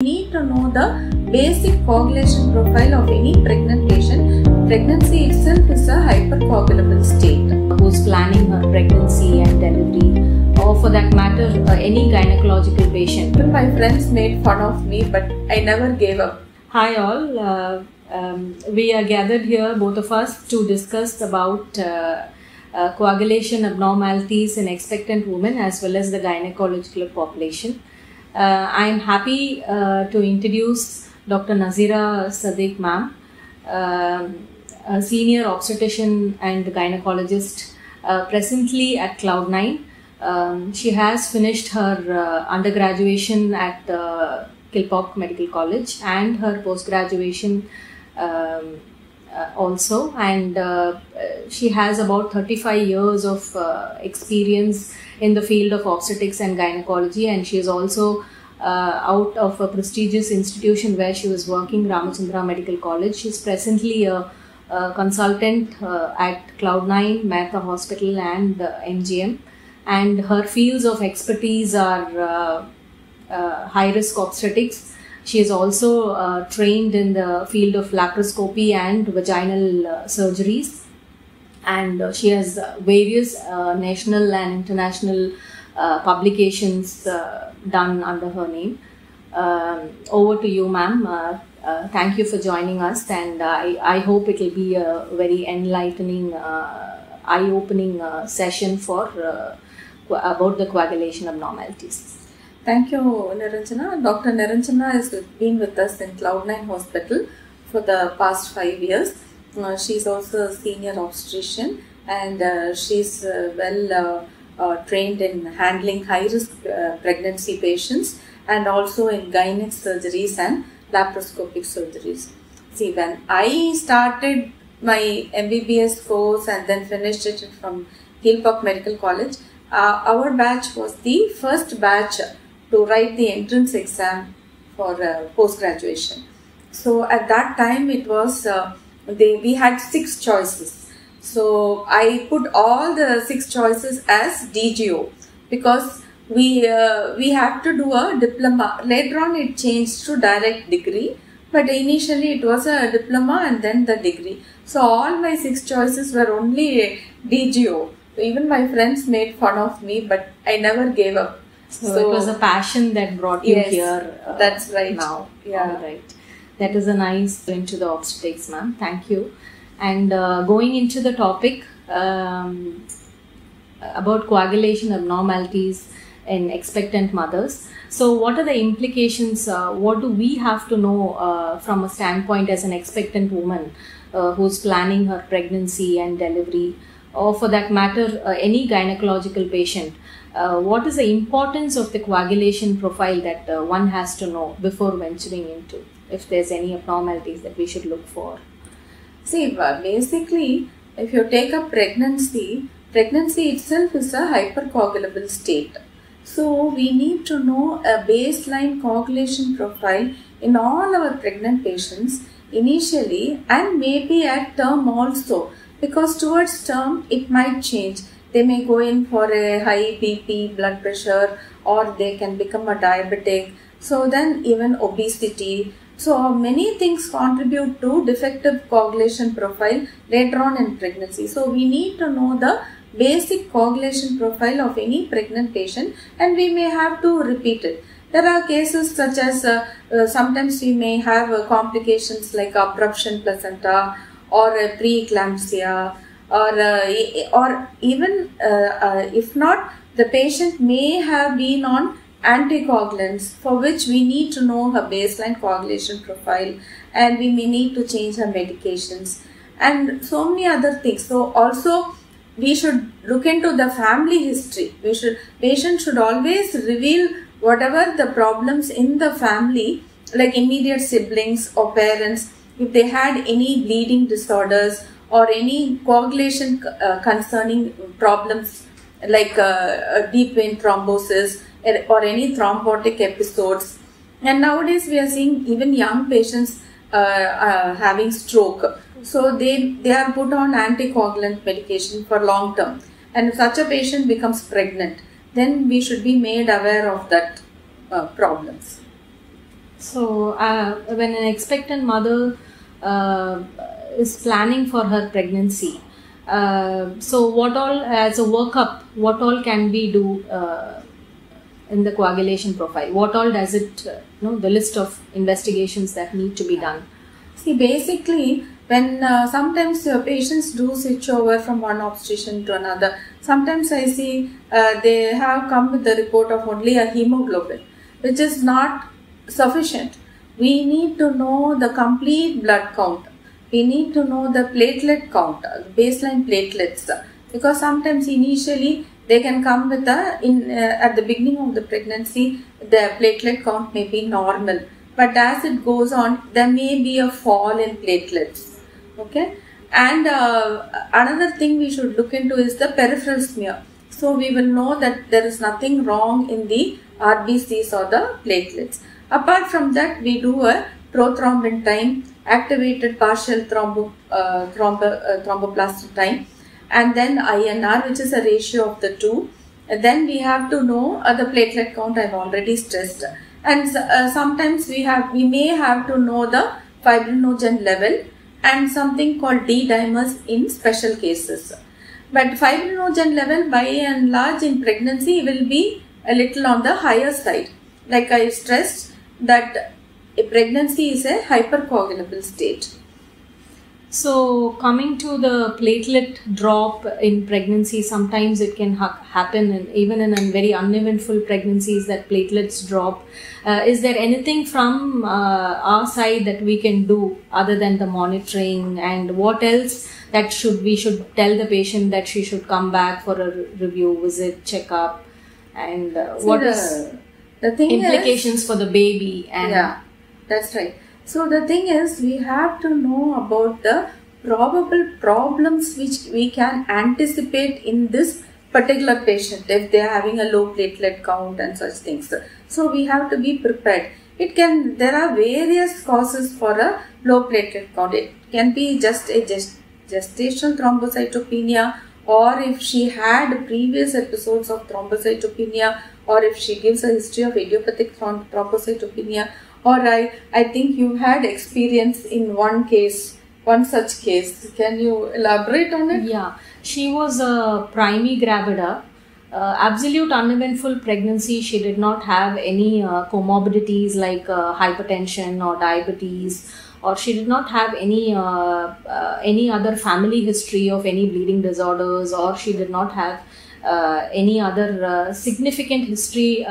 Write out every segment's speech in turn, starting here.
need to know the basic coagulation profile of any pregnant patient. Pregnancy itself is a hypercoagulable state. Who's planning her pregnancy and delivery, or for that matter, any gynecological patient. Even my friends made fun of me, but I never gave up. Hi all, we are gathered here, both of us, to discuss about coagulation abnormalities in expectant women as well as the gynecological population. I am happy to introduce Dr. Nazira Sadiq ma'am, a senior obstetrician and gynecologist presently at Cloud9. She has finished her undergraduation at Kilpauk Medical College and her post-graduation also, and she has about 35 years of experience in the field of obstetrics and gynecology, and she is also out of a prestigious institution where she was working, Ramachandra Medical College. She is presently a consultant at Cloud9, Mehta Hospital and MGM, and her fields of expertise are high-risk obstetrics. She is also trained in the field of laparoscopy and vaginal surgeries, and she has various national and international publications done under her name. Over to you, ma'am. Thank you for joining us, and I hope it will be a very enlightening, eye-opening session for about the coagulation abnormalities. Thank you, Niranjana. Dr. Niranjana has been with us in Cloud9 Hospital for the past 5 years. She is also a senior obstetrician, and she is well trained in handling high-risk pregnancy patients and also in gynec surgeries and laparoscopic surgeries. See, when I started my MBBS course and then finished it from Kilpauk Medical College, our batch was the first batch to write the entrance exam for post-graduation. So at that time it was, we had 6 choices. So I put all the 6 choices as DGO because we have to do a diploma. Later on it changed to direct degree, but initially it was a diploma and then the degree. So all my 6 choices were only DGO. So even my friends made fun of me, but I never gave up. So it was a passion that brought you here. That's right. Now, yeah, all right. That is a nice into the obstetrics, ma'am. Thank you. And going into the topic about coagulation abnormalities in expectant mothers. So, what are the implications? What do we have to know from a standpoint as an expectant woman who's planning her pregnancy and delivery, or for that matter, any gynecological patient? What is the importance of the coagulation profile that one has to know before venturing into, if there's any abnormalities that we should look for? See, basically, if you take a pregnancy itself is a hypercoagulable state. So, we need to know a baseline coagulation profile in all our pregnant patients initially and maybe at term also, because towards term it might change. They may go in for a high BP, blood pressure, or they can become a diabetic. So then even obesity. So many things contribute to defective coagulation profile later on in pregnancy. So we need to know the basic coagulation profile of any pregnant patient, and we may have to repeat it. There are cases such as sometimes we may have complications like abruption placenta or preeclampsia, or even if not, the patient may have been on anticoagulants, for which we need to know her baseline coagulation profile, and we may need to change her medications and so many other things. So also we should look into the family history. Patient should always reveal whatever the problems in the family, like immediate siblings or parents, if they had any bleeding disorders or any coagulation concerning problems like deep vein thrombosis or any thrombotic episodes. And nowadays we are seeing even young patients having stroke. So they are put on anticoagulant medication for long term. And if such a patient becomes pregnant, then we should be made aware of that problems. So, when an expectant mother is planning for her pregnancy, so what all, as a workup, what all can we do in the coagulation profile? What all does it, the list of investigations that need to be done? See, basically, when sometimes patients do switch over from one obstetrician to another, sometimes I see they have come with the report of only a hemoglobin, which is not sufficient. We need to know the complete blood count. We need to know the platelet count, baseline platelets, because sometimes initially they can come with at the beginning of the pregnancy, the platelet count may be normal, but as it goes on, there may be a fall in platelets. Okay, and another thing we should look into is the peripheral smear. So we will know that there is nothing wrong in the RBCs or the platelets. Apart from that, we do a prothrombin time, activated partial thromboplastin time, and then INR, which is a ratio of the two. And then we have to know the platelet count I have already stressed. And sometimes we may have to know the fibrinogen level and something called D-dimers in special cases. But fibrinogen level by and large in pregnancy will be a little on the higher side. Like I stressed that a pregnancy is a hypercoagulable state. So coming to the platelet drop in pregnancy, sometimes it can happen even in very uneventful pregnancies that platelets drop. Is there anything from our side that we can do other than the monitoring, and what else that we should tell the patient that she should come back for a review, visit, checkup, and what is the thing implications for the baby? And yeah, that's right. So the thing is, we have to know about the probable problems which we can anticipate in this particular patient if they are having a low platelet count and such things. So we have to be prepared. There are various causes for a low platelet count. It can be just a gestational thrombocytopenia, or if she had previous episodes of thrombocytopenia, or if she gives a history of idiopathic thrombocytopenia. Or I think you had experience in one such case. Can you elaborate on it? Yeah, she was a primigravida, absolute uneventful pregnancy. She did not have any comorbidities like hypertension or diabetes, or she did not have any other family history of any bleeding disorders, or she did not have any other significant history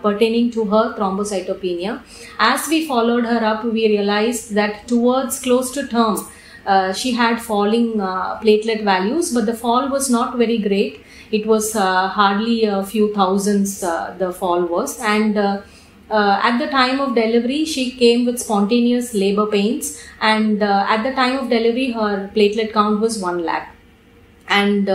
pertaining to her thrombocytopenia. As we followed her up, we realized that towards close to term, she had falling platelet values, but the fall was not very great. It was hardly a few thousands, the fall was. And at the time of delivery, she came with spontaneous labor pains. And at the time of delivery, her platelet count was 1 lakh. And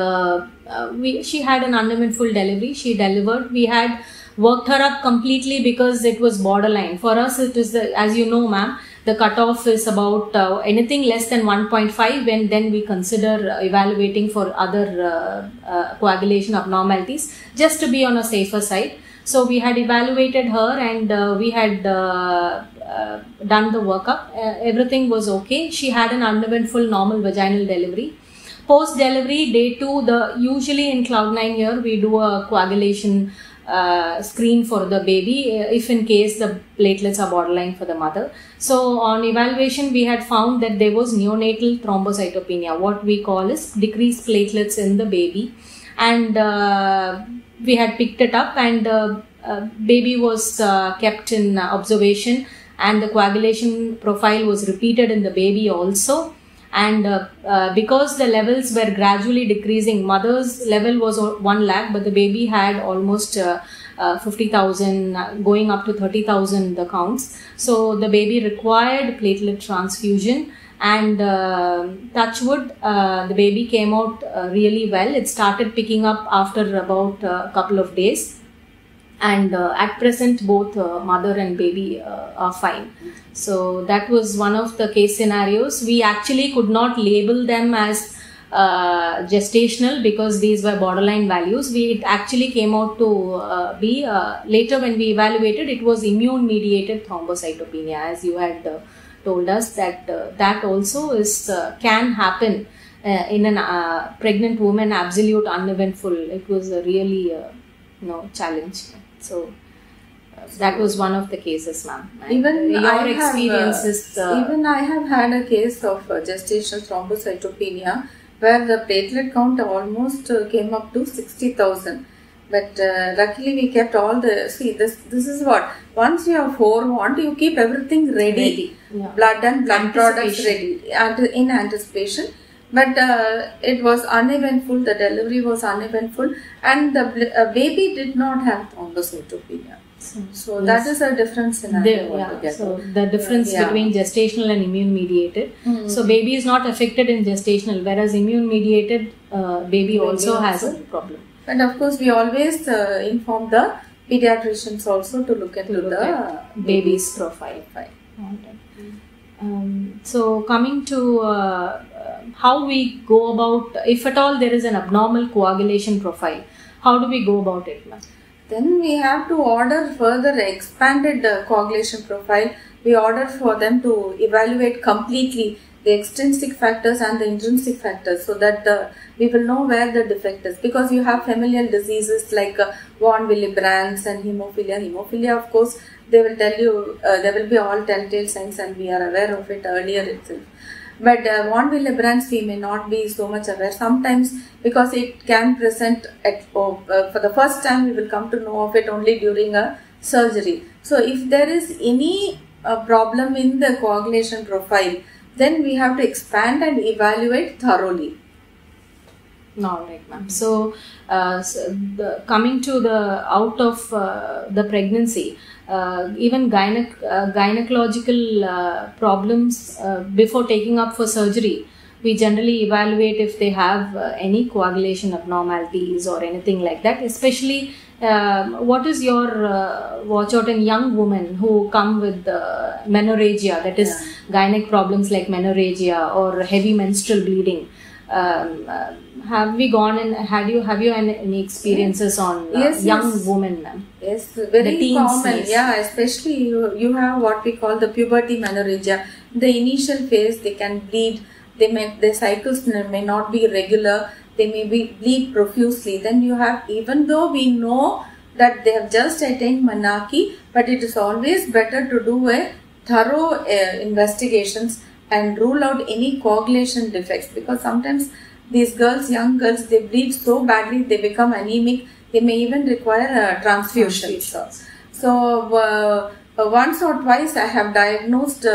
she had an uneventful delivery. She delivered. We had worked her up completely because it was borderline. For us, it is, as you know, ma'am, the cutoff is about anything less than 1.5, when then we consider evaluating for other coagulation abnormalities, just to be on a safer side. So we had evaluated her, and we had done the workup. Everything was okay. She had an uneventful normal vaginal delivery. Post-delivery, day 2, usually in Cloud9 year, we do a coagulation screen for the baby if in case the platelets are borderline for the mother. So on evaluation, we had found that there was neonatal thrombocytopenia, what we call is decreased platelets in the baby. And we had picked it up, and baby was kept in observation, and the coagulation profile was repeated in the baby also. And because the levels were gradually decreasing, mother's level was 1 lakh, but the baby had almost 50,000, going up to 30,000 the counts. So the baby required platelet transfusion, and touch wood, the baby came out really well. It started picking up after about a couple of days. And at present, both mother and baby are fine. So that was one of the case scenarios. We actually could not label them as gestational because these were borderline values. It actually came out to be later when we evaluated, it was immune mediated thrombocytopenia, as you had told us that that also is can happen in a pregnant woman, absolute uneventful. It was a really challenge. So that was one of the cases, ma'am. Even your experiences. Even I have had a case of gestational thrombocytopenia where the platelet count almost came up to 60,000. But luckily we kept all the, this is what, once you have forewarned, you keep everything ready. Yeah. Blood and blood products ready in anticipation. But it was uneventful, the delivery was uneventful, and the baby did not have thrombocytopenia. So yes, that is a different scenario. So the difference between gestational and immune mediated. So baby is not affected in gestational, whereas immune mediated baby also has a problem. And of course we always inform the pediatricians also to look into the baby's profile. So coming to how we go about, if at all there is an abnormal coagulation profile, how do we go about it, ma'am? Then we have to order further expanded coagulation profile. We order for them to evaluate completely the extrinsic factors and the intrinsic factors, so that we will know where the defect is. Because you have familial diseases like von Willebrand's and hemophilia. Hemophilia, of course, they will tell you there will be all telltale signs, and we are aware of it earlier itself. But von Willebrand's we may not be so much aware sometimes, because it can present at for the first time. We will come to know of it only during a surgery. So if there is any problem in the coagulation profile, then we have to expand and evaluate thoroughly. All right, ma'am. So, coming to the out of the pregnancy, even gynecological problems before taking up for surgery, we generally evaluate if they have any coagulation abnormalities or anything like that. Especially, what is your watch out in young women who come with menorrhagia, that is gynec problems like menorrhagia or heavy menstrual bleeding? Have we gone and have you any experiences on young women? Yes, very common. Yeah, especially you have what we call the puberty menorrhagia. The initial phase, they can bleed. Their cycles may not be regular. They may bleed profusely. Then you have, even though we know that they have just attained menarche, but it is always better to do a thorough investigations and rule out any coagulation defects, because sometimes these girls, young girls, they bleed so badly, they become anemic. They may even require transfusion. So once or twice I have diagnosed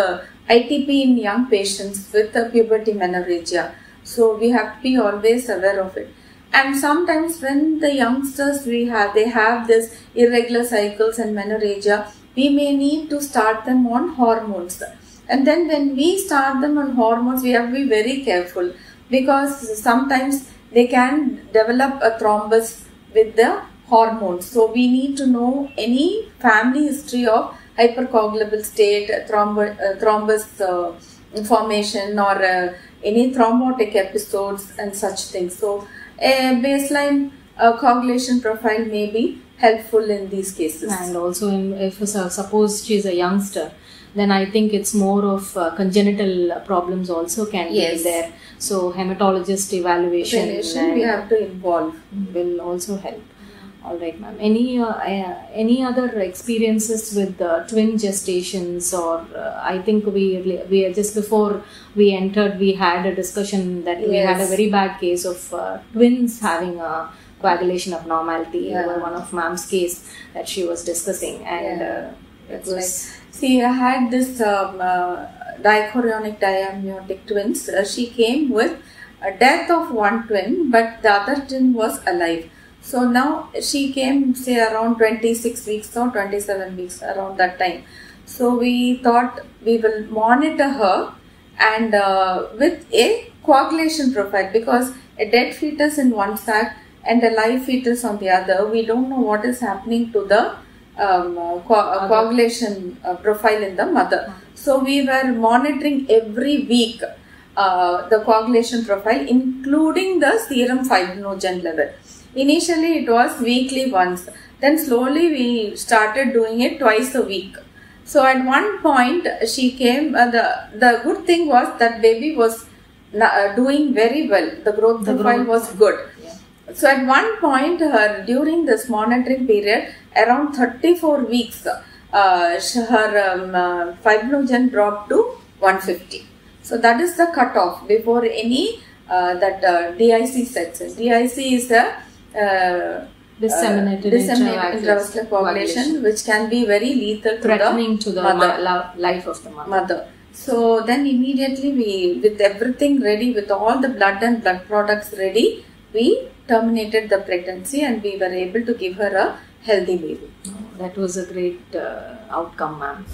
ITP in young patients with puberty menorrhagia. So we have to be always aware of it. And sometimes when the youngsters they have this irregular cycles and menorrhagia, we may need to start them on hormones. And then when we start them on hormones, we have to be very careful, because sometimes they can develop a thrombus with the hormones. So we need to know any family history of hypercoagulable state, thrombus formation, or any thrombotic episodes and such things. So a baseline coagulation profile may be helpful in these cases. And also if suppose she is a youngster, then I think it's more of congenital problems also can be there. So hematologist evaluation we have to involve will also help. All right, ma'am. Any other experiences with twin gestations, or I think we just before we entered, we had a discussion that we had a very bad case of twins having a coagulation abnormality over one of ma'am's case that she was discussing, and it was. See, I had this dichorionic diamniotic twins. She came with a death of one twin, but the other twin was alive. So now she came, say, around 26 weeks or 27 weeks, around that time. So we thought we will monitor her and with a coagulation profile, because a dead fetus in one sac and a live fetus on the other, we don't know what is happening to the coagulation profile in the mother. So we were monitoring every week the coagulation profile, including the serum fibrinogen level. Initially, it was weekly once. Then slowly we started doing it twice a week. So at one point she came, the good thing was that baby was doing very well. The growth profile was good. Yeah. So at one point during this monitoring period, around 34 weeks, her fibrinogen dropped to 150. So that is the cutoff before any DIC sets in. DIC is a disseminated intravascular coagulation, which can be very lethal, threatening to the life of the mother. So then immediately we, with everything ready, with all the blood and blood products ready, we terminated the pregnancy and we were able to give her a healthy baby. That was a great outcome, ma'am.